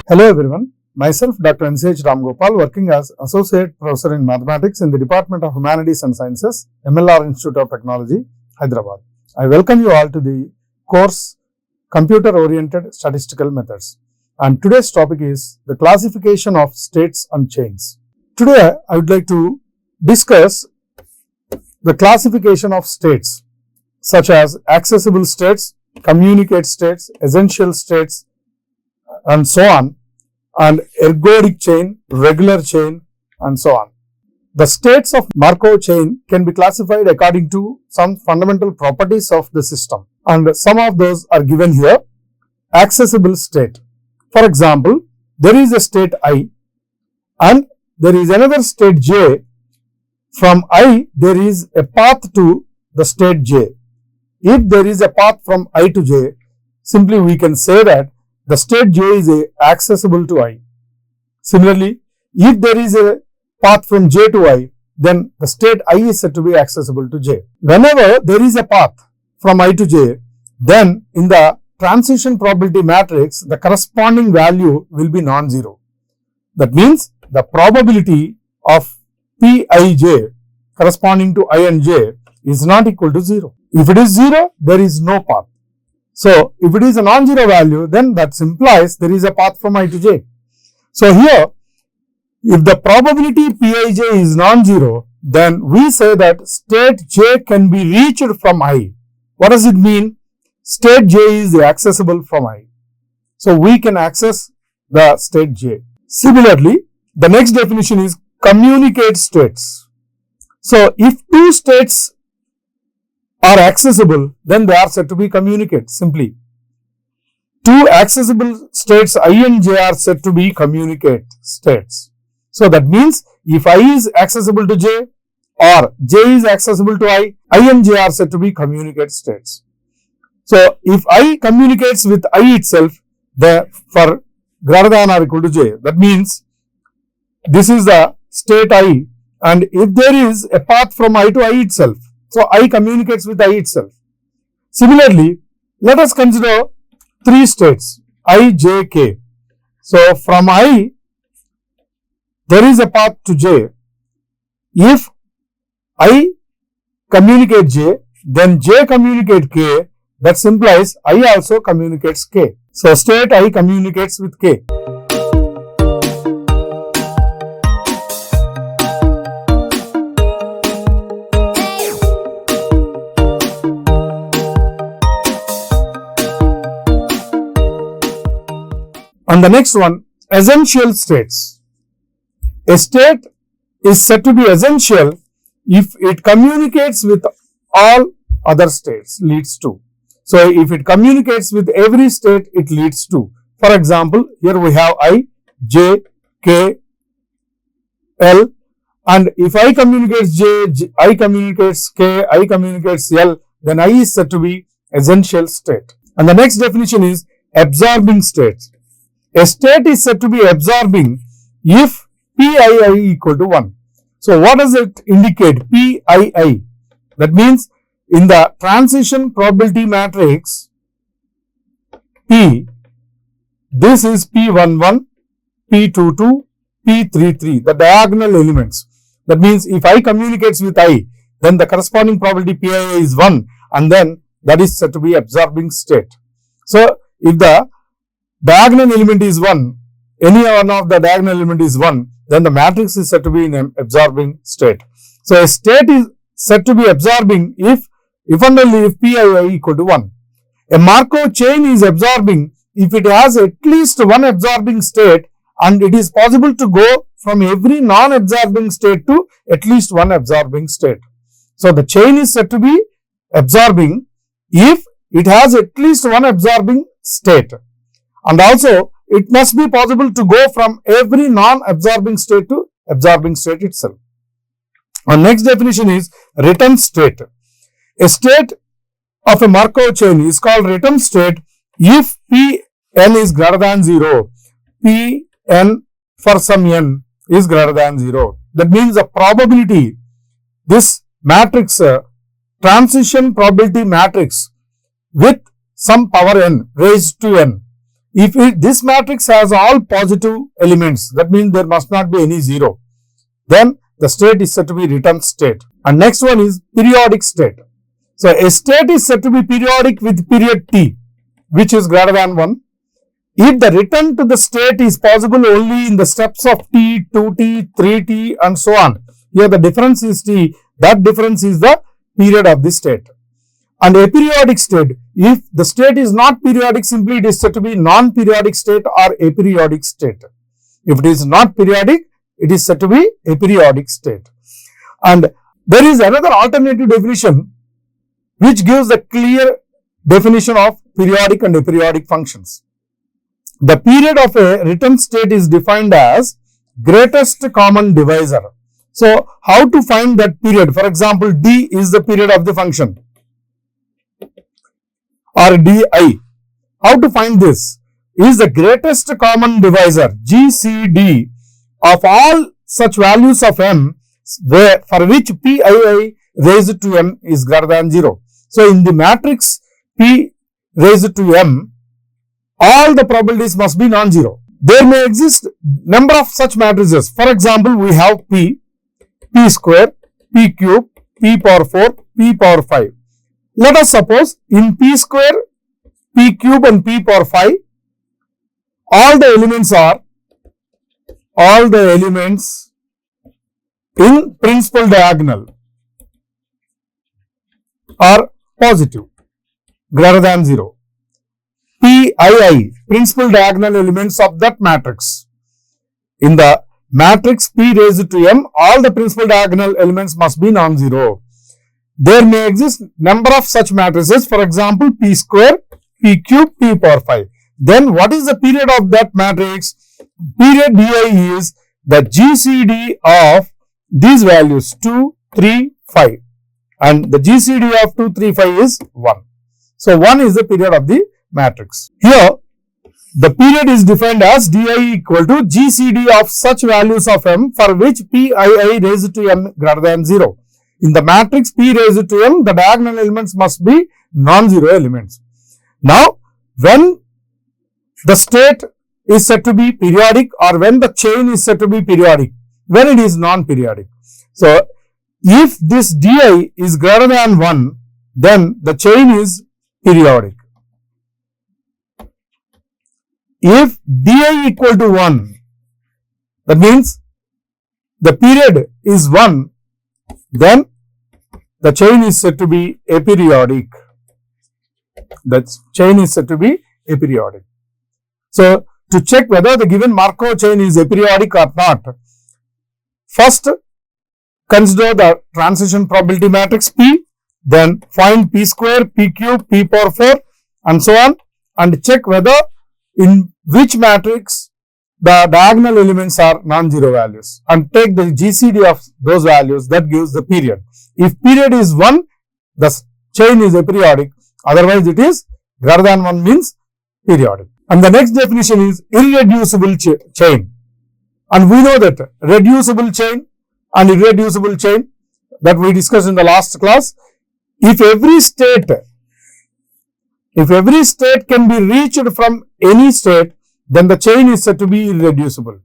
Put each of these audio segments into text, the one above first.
Hello everyone, myself Dr. NCH Ramgopal, working as Associate Professor in Mathematics in the Department of Humanities and Sciences, MLR Institute of Technology, Hyderabad. I welcome you all to the course Computer Oriented Statistical Methods, and today's topic is the classification of states and chains. Today I would like to discuss the classification of states such as accessible states, communicate states, essential states, and so on, and ergodic chain, regular chain, and so on. The states of Markov chain can be classified according to some fundamental properties of the system, and some of those are given here. Accessible state. For example, there is a state I and there is another state J. From I, there is a path to the state J. If there is a path from I to J, simply we can say that the state J is accessible to I. Similarly, if there is a path from J to I, then the state I is said to be accessible to J. Whenever there is a path from I to J, then in the transition probability matrix, the corresponding value will be non-zero. That means the probability of Pij corresponding to I and J is not equal to 0. If it is 0, there is no path. So, if it is a non-zero value, then that implies there is a path from I to J. So, here, if the probability Pij is non-zero, then we say that state J can be reached from I. What does it mean? State J is accessible from I. So, we can access the state J. Similarly, the next definition is communicate states. So, if two states are accessible, then they are said to be communicate simply. Two accessible states I and J are said to be communicate states. So that means if I is accessible to J or J is accessible to I and J are said to be communicate states. So if I communicates with I itself, for greater than or equal to J, that means this is the state I, and if there is a path from I to I itself, so I communicates with I itself. Similarly, let us consider three states I, J, K. So from I, there is a path to J. If I communicate J, then J communicate K. That implies I also communicates K. So state I communicates with K. And the next one, essential states. A state is said to be essential if it communicates with all other states, leads to. So, if it communicates with every state, it leads to. For example, here we have I, J, K, L, and if I communicates J, I communicates K, I communicates L, then I is said to be essential state. And the next definition is absorbing states. A state is said to be absorbing if Pii equal to 1. So, what does it indicate? Pii. That means in the transition probability matrix P, this is P11, P22, P33, the diagonal elements. That means if I communicates with I, then the corresponding probability Pii is 1, and then that is said to be absorbing state. So, if the diagonal element is 1, any one of the diagonal element is 1, then the matrix is said to be in an absorbing state. So, a state is said to be absorbing if and only if Pii equal to 1. A Markov chain is absorbing if it has at least one absorbing state, and it is possible to go from every non-absorbing state to at least one absorbing state. So, the chain is said to be absorbing if it has at least one absorbing state. And also, it must be possible to go from every non-absorbing state to absorbing state itself. Our next definition is return state. A state of a Markov chain is called return state if Pn is greater than 0, Pn for some n is greater than 0. That means the probability, this matrix, transition probability matrix with some power n raised to n this matrix has all positive elements, that means there must not be any zero, then the state is said to be return state. And next one is periodic state. So a state is said to be periodic with period t, which is greater than 1. If the return to the state is possible only in the steps of t, 2t, 3t and so on. Here the difference is t, that difference is the period of the state. And aperiodic state, if the state is not periodic, simply it is said to be non-periodic state or aperiodic state. If it is not periodic, it is said to be aperiodic state. And there is another alternative definition which gives a clear definition of periodic and aperiodic functions. The period of a return state is defined as greatest common divisor. So, how to find that period? For example, d is the period of the function or di. How to find this? Is the greatest common divisor GCD of all such values of m for which pii raised to m is greater than 0. So, in the matrix p raised to m, all the probabilities must be non-zero. There may exist number of such matrices. For example, we have p square, p cube, p power 4, p power 5. Let us suppose in p square, p cube and p power 5, all the elements in principal diagonal are positive, greater than 0. Pii, principal diagonal elements of that matrix. In the matrix p raised to m, all the principal diagonal elements must be non-zero. There may exist number of such matrices, for example, p square, p cube, p power 5. Then what is the period of that matrix? Period di is the GCD of these values 2, 3, 5. And the GCD of 2, 3, 5 is 1. So, 1 is the period of the matrix. Here, the period is defined as di equal to GCD of such values of m for which pii raised to m greater than 0. In the matrix p raised to m, the diagonal elements must be non-zero elements. Now, when the state is said to be periodic or when the chain is said to be periodic, when it is non-periodic. So, if this di is greater than 1, then the chain is periodic. If di equal to 1, that means the period is 1, then the chain is said to be aperiodic. The chain is said to be aperiodic. So, to check whether the given Markov chain is aperiodic or not, first consider the transition probability matrix P, then find P square, P cube, P power 4 and so on, and check whether in which matrix the diagonal elements are non-zero values, and take the GCD of those values, that gives the period. If period is 1, the chain is aperiodic, otherwise it is greater than 1 means periodic. And the next definition is irreducible chain. And we know that reducible chain and irreducible chain that we discussed in the last class. If every state can be reached from any state, then the chain is said to be irreducible.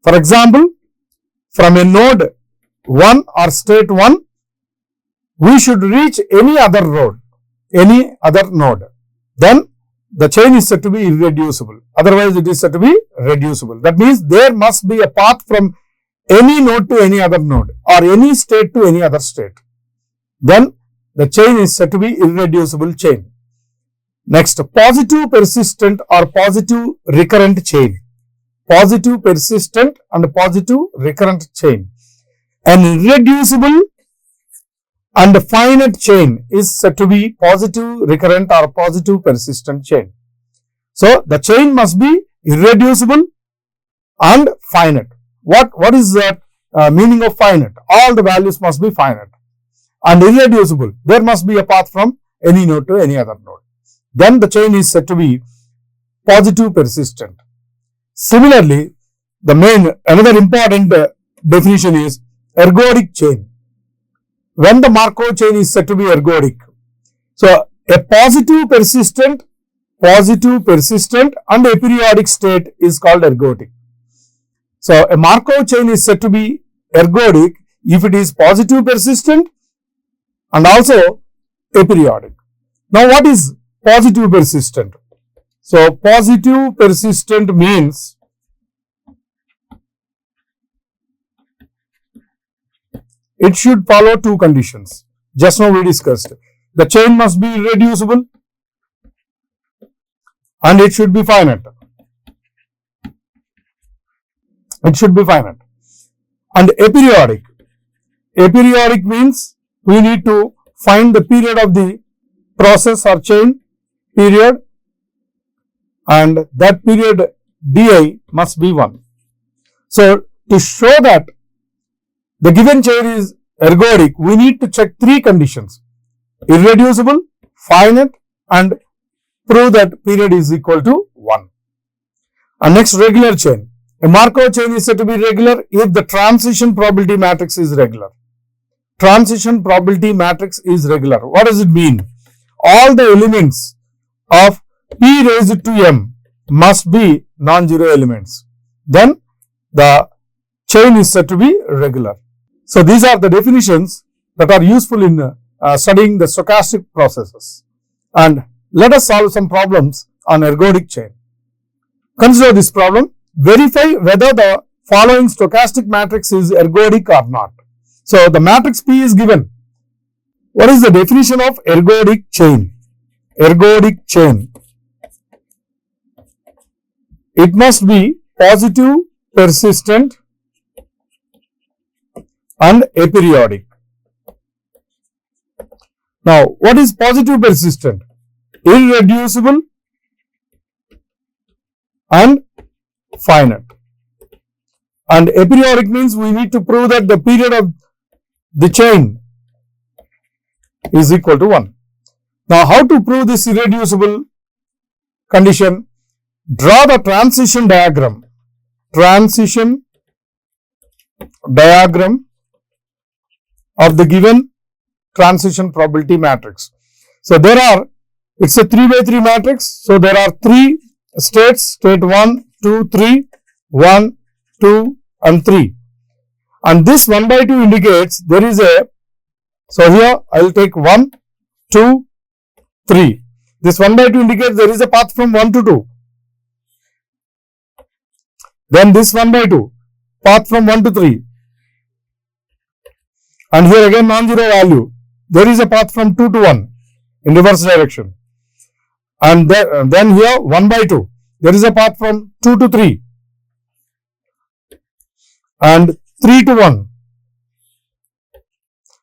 For example, from a node 1 or state 1, we should reach any other node, then the chain is said to be irreducible. Otherwise, it is said to be reducible. That means there must be a path from any node to any other node or any state to any other state. Then the chain is said to be irreducible chain. Next, positive persistent or positive recurrent chain. Positive persistent and positive recurrent chain. An irreducible and finite chain is said to be positive recurrent or positive persistent chain. So, the chain must be irreducible and finite. What is the meaning of finite? All the values must be finite. And irreducible, there must be a path from any node to any other node. Then the chain is said to be positive persistent. Similarly, another important definition is ergodic chain. When the Markov chain is said to be ergodic. So, a positive persistent positive persistent and aperiodic state is called ergodic. So a Markov chain is said to be ergodic if it is positive persistent and also aperiodic. Now what is positive persistent? So positive persistent means it should follow two conditions. Just now we discussed. The chain must be irreducible and it should be finite. It should be finite. And aperiodic. Aperiodic means we need to find the period of the process or chain period, and that period di must be 1. So to show that the given chain is ergodic, we need to check three conditions: irreducible, finite, and prove that period is equal to 1. And next, regular chain. A Markov chain is said to be regular if the transition probability matrix is regular. Transition probability matrix is regular. What does it mean? All the elements of p raised to m must be non-zero elements. Then the chain is said to be regular. So these are the definitions that are useful in studying the stochastic processes. And let us solve some problems on ergodic chain. Consider this problem. Verify whether the following stochastic matrix is ergodic or not. So the matrix P is given. What is the definition of ergodic chain? Ergodic chain. It must be positive, persistent, and aperiodic. Now, what is positive persistent? Irreducible and finite. And aperiodic means we need to prove that the period of the chain is equal to 1. Now, how to prove this irreducible condition? Draw the transition diagram. Transition diagram of the given transition probability matrix. So it's a 3 by 3 matrix. So there are 3 states, state 1, 2, 3, 1, 2 and 3. And this 1 by 2 indicates there is so here I will take 1, 2, 3. This 1 by 2 indicates there is a path from 1 to 2. Then this 1 by 2, path from 1 to 3. And here again non-zero value. There is a path from 2 to 1 in reverse direction. And then here 1 by 2. There is a path from 2 to 3. And 3 to 1.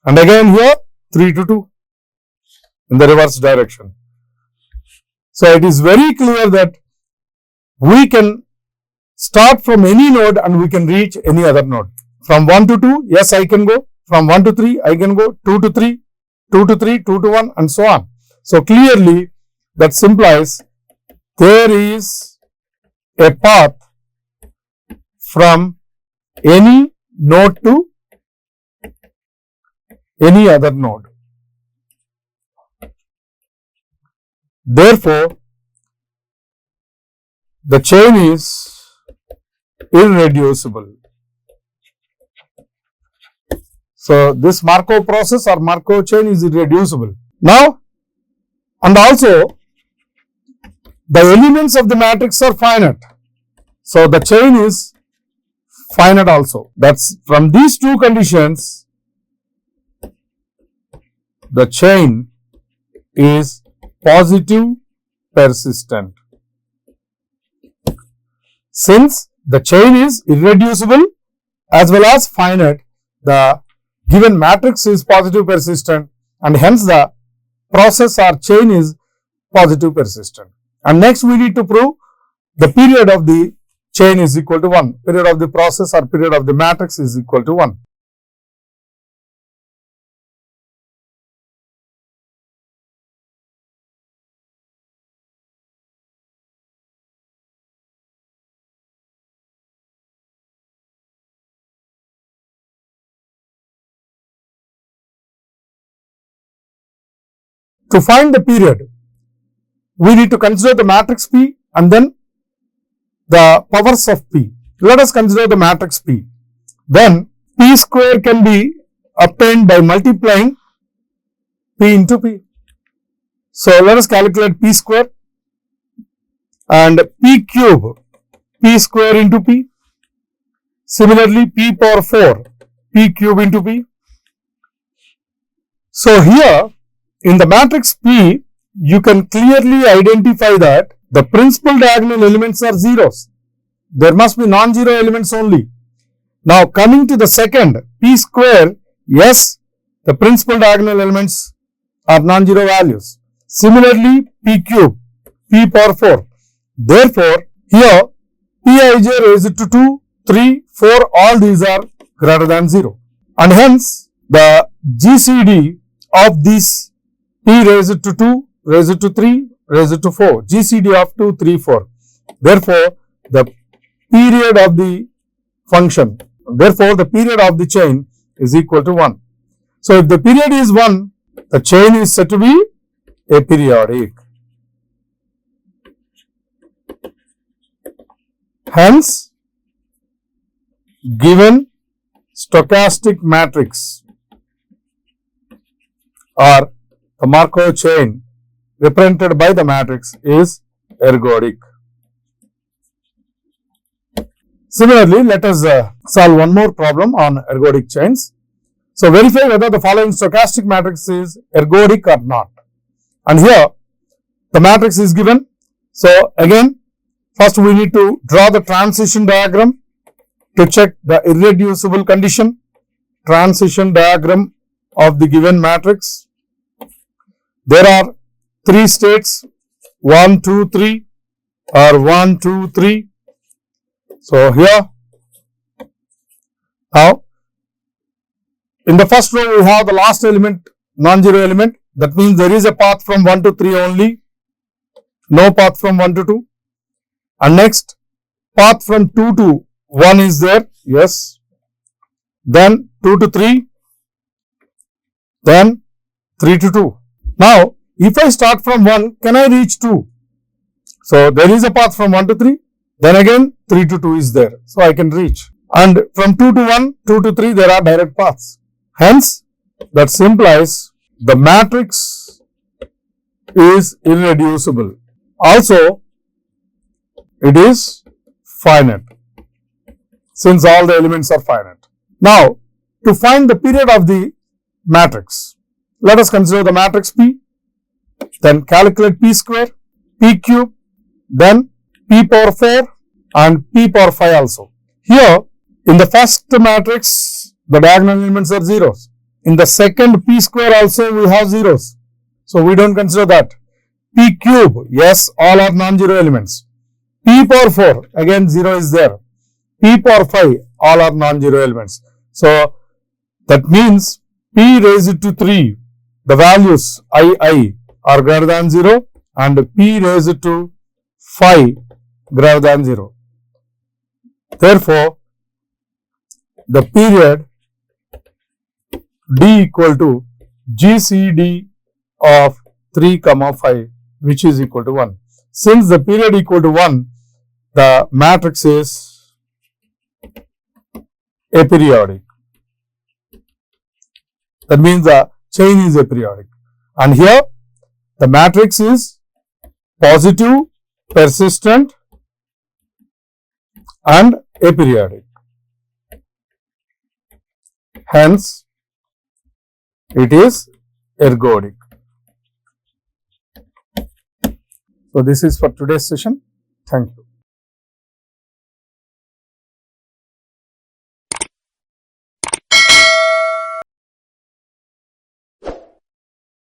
And again here 3 to 2 in the reverse direction. So it is very clear that we can start from any node and we can reach any other node. From 1 to 2, yes, I can go. From 1 to 3, I can go. 2 to 3, 2 to 3, 2 to 1 and so on. So clearly that implies there is a path from any node to any other node. Therefore, the chain is irreducible. So this Markov process or Markov chain is irreducible. Now, and also the elements of the matrix are finite. So the chain is finite also. That's from these two conditions, the chain is positive persistent. Since the chain is irreducible as well as finite, the given matrix is positive persistent and hence the process or chain is positive persistent. And next we need to prove the period of the chain is equal to 1. Period of the process or period of the matrix is equal to 1. To find the period, we need to consider the matrix P and then the powers of P. Let us consider the matrix P. Then P square can be obtained by multiplying P into P. So let us calculate P square and P cube, P square into P. Similarly, P power 4, P cube into P. So here in the matrix P, you can clearly identify that the principal diagonal elements are zeros. There must be non-zero elements only. Now coming to the second, P square, yes, the principal diagonal elements are non-zero values. Similarly, P cube, P power 4. Therefore, here Pij raised to 2, 3, 4, all these are greater than 0. And hence, the GCD of these P raised to 2, raised to 3, raised to 4, GCD of 2, 3, 4. Therefore, the period of the function, therefore, the period of the chain is equal to 1. So, if the period is 1, the chain is said to be aperiodic. Hence, given stochastic matrix or the Markov chain represented by the matrix is ergodic. Similarly, let us solve one more problem on ergodic chains. So, verify whether the following stochastic matrix is ergodic or not. And here the matrix is given. So, again first we need to draw the transition diagram to check the irreducible condition. Transition diagram of the given matrix. There are 3 states, 1, 2, 3 or 1, 2, 3. So, here now in the first row we have the last element non-zero element, that means there is a path from 1 to 3 only, no path from 1 to 2. And next path from 2 to 1 is there, yes, then 2 to 3, then 3 to 2. Now, if I start from 1, can I reach 2? So, there is a path from 1 to 3, then again 3 to 2 is there, so I can reach. And from 2 to 1, 2 to 3 there are direct paths. Hence, that implies the matrix is irreducible. Also, it is finite, since all the elements are finite. Now, to find the period of the matrix, let us consider the matrix P, then calculate P square, P cube, then P power 4 and P power 5 also. Here, in the first matrix, the diagonal elements are zeros. In the second P square also we have zeros. So, we don't consider that. P cube, yes, all are non-zero elements. P power 4, again 0 is there. P power 5, all are non-zero elements. So, that means P raised to 3, the values I are greater than 0 and P raised to 5 greater than 0. Therefore, the period D equal to GCD of 3, 5, which is equal to 1. Since the period equal to 1, the matrix is aperiodic. That means the chain is aperiodic. And here the matrix is positive, persistent and aperiodic. Hence, it is ergodic. So, this is for today's session. Thank you.